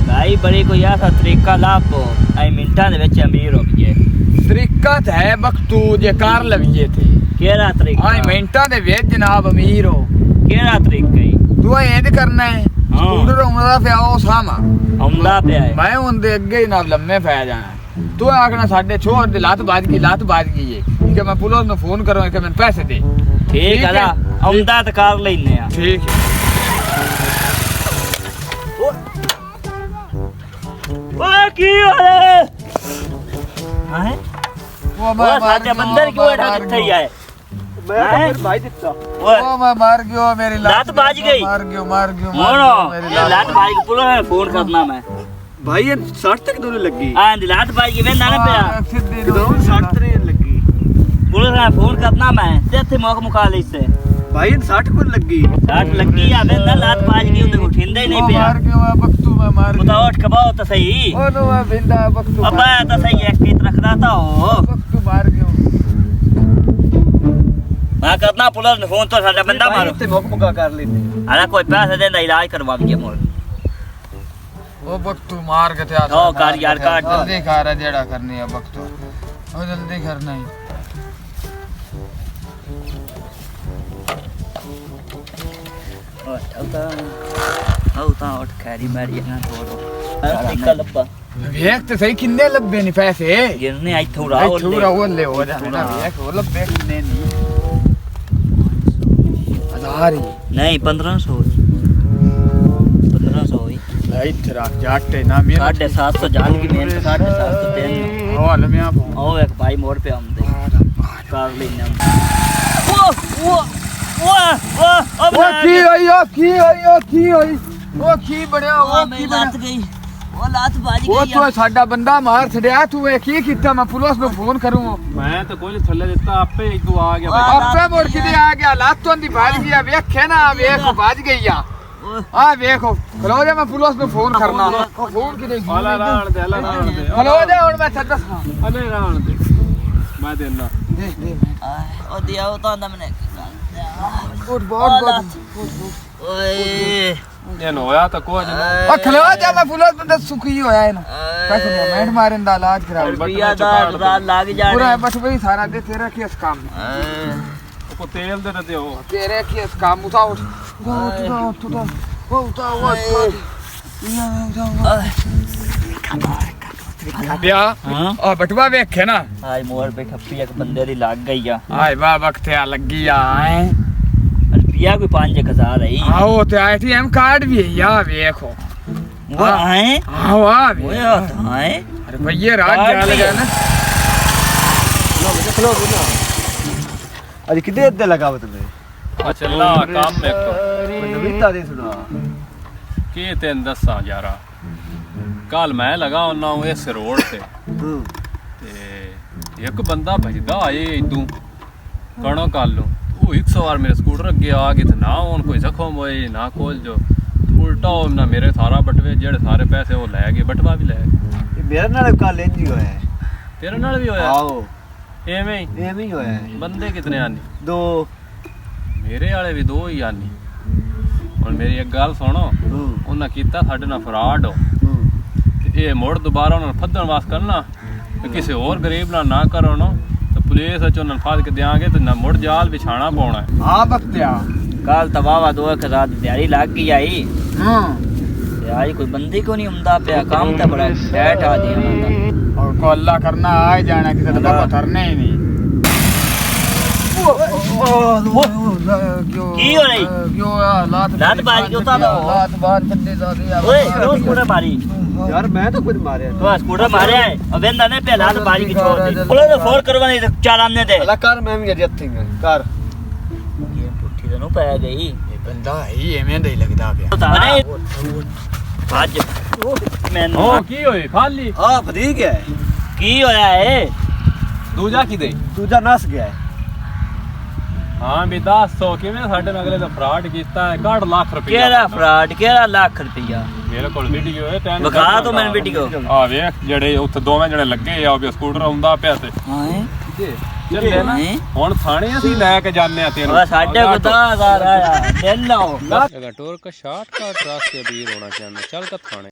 भाई बड़ी कोई ऐसा तरीका लापो आई मिनटा दे विच अमीर हो गए। तरीका है बख्तू जे कार लविए थे केड़ा तरीका आई मिनटा दे विच जनाब अमीर हो। केड़ा तरीका ही तू इंज करना है स्कूटर उमदा पे आओ सामा औंदा पे है मैं उनदे अगे ही ना लम्मे पै जाना। तू आखना साडे छोर दे लात बाज गई है कि मैं पुलिस नु फोन करूं कि मैंने पैसे दे। ठीक है ना औंदा तो कार लेने आ। ठीक है ओए की होए हैं वो मैं साडे बंदर क्यों बैठा किथे ही आए मैं फिर भाई दिता ओ मैं मार गयो मेरी लात बाज गई मार गयो मोनो ये लात बाज के पुलिस ने फोन करना मैं भाई ये 60 तक दोने लगी हां दी लात बाज के वेंदा ना पे सीधी दोन 60 तक लगी पुलिस ने फोन करना मैं ते मौका मुका ले इससे भाई 60 को लगी 60 लगी या वेंदा लात बाज के उन्हें उठिंदे ही नहीं पे मार गयो मैं बख्तू मैं मार बता उठ कबाओ तो सही ओ नो मैं बिंदा बख्तू अबे तो सही एक की रखदा था ओ बख्तू मार गयो मैं करना पुलिस ने फोन तो साडा बंदा मारो ते मौका मुका कर लेते अरे कोई पैसे देंदा इलाज करवा के मोर ओ बख्तू मार के थे ओ कार यार काट जल्दी कर जेड़ा करनी है बख्तू ओ जल्दी करना है औता उठ खैरी मारी ना छोड़ो निकल लब्बा वेख ते सही किन्ने लब्बे नहीं पैसे गिरने आई थोड़ा आई थोड़ा वो ले हो जाने ना वेख वो लब्बे किन्ने नहीं 1000 ही नहीं 1500 ही भाई तेरा जाटे ना मेरा 750 जान की मेहनत 750 देन ओ लम्या ओ एक भाई मोड़ पे आंदे कार लेने वो की बढ़िया वो की लात गई वो लात बाज गई वो तो साडा बंदा मार छड़या तू ए की कीता मैं पुलिस ਨੂੰ फोन करूं मैं तो कोई थल्ले दिता आपे एक दो आ गया भाई आपे मोड़ के आ गया लातों दी भाज गया वेखे ना वेख भाज गई आ देखो खलो जा मैं पुलिस ਨੂੰ फोन करना फोन की देगी अला राण दे खलो जा हुन मैं छड्डा अले राण दे मैं देना दे ओ दिया वो तो अंदर मैंने गुड बहुत ओए ये न होया तो कुछ ना ओ खलो जा मैं पुलिस में सुखी होया है ना पैसे नहीं मैंट मारन दा इलाज करा रुपया दा लाग जाने पूरा बस वही सारा दे तेरा की इस काम को तेल दे दे हो तेरे की इस काम उठा बिया आ बटवा वेखे ना आज मोर पे ठप्पी एक बंदे दी लाग गई आ आए वाह वक्त आ लगी आ रुपया कोई 5000 है आओ ते एटीएम कार्ड भी है या देखो वो आए आओ आ वो आए अरे भैया रात जा लगा ना खलो ना आज कितने दे लगा तुमने अच्छा ला काम में को नवीता दे सुना के तेन दसा यारा कल मैं लगा होना इस रोड से ते एक बंदा भजदा आए इदू कणो कल वो 100 बार मेरे स्कूटर अगे आ गए थे ना उन कोई जख्म होए ना कोल जो उल्टा हो ना मेरे सारा बटवे जेड़े सारे पैसे वो ले गए बटवा भी ले गए मेरे नाल कल इंज ही होया तेरे नाल भी होया आओ एवें ही होया बंदे कितने आनी दो मेरे वाले भी दो ही आनी और मेरी एक गल सुनो उन्हें कीता साडे नाल फ्रॉड हो ये मुड़ दोबारा उन्होंने फदन वास करना तो किसी और गरीब ना करो ना तो पुलिस उन्होंने फस के देंगे तो ना मुड़ जाल बिछाना पौना है हां बख्तिया कल तवावा 2 एक रात दिहाड़ी लाग गई आई आई कोई बंदी को नहीं उमदा पे काम तो बड़ा बैठ आ दिया और को अल्लाह करना आ जाना किसी तो बाबा करने ही नहीं की हो रही क्यों लात बाज क्यों था लात बाज छड्डे जादी यार ओए क्यों स्कूटर मारी यार मैं तो खुद मारे तो स्कूटर मारे है अब वेंदा ने पे लात बाज की छोड़ दी पुलिस ने फोन करवा नहीं चार आने दे अल्लाह कर मैं भी अजत थिंग कर ये पुट्ठी तो नु पै गई ये बंदा ही एवें दा ही लगदा पिया अरे आज मैं ओ की होए खाली हां फदीक है की होया है दूजा की दे दूजा नस गया है हाँ भी 10 किवें साडे नाल अगले तो फ्रॉड कीता है 1.5 लाख रुपया केड़ा फ्रॉड केड़ा लाख रुपया मेरे कोल वीडियो है तैन बखा तो मैंने वीडियो आ वेख जेड़े उत्थे दोवें जणे लगे आ स्कूटर आउंदा पिया ते हां ਚੱਲੇ ਨਾ ਨਹੀਂ। ਹੁਣ ਥਾਣੇ ਅਸੀਂ ਲੈ ਕੇ ਜਾਂਦੇ ਆ ਤੈਨੂੰ ਉਹ ਸਾਡੇ ਕੋਲ 10,000 ਆਇਆ ਲੈ ਲਓ अगर टोर का शॉर्टकट रास्ते अभी होना चाहिए चल का थाने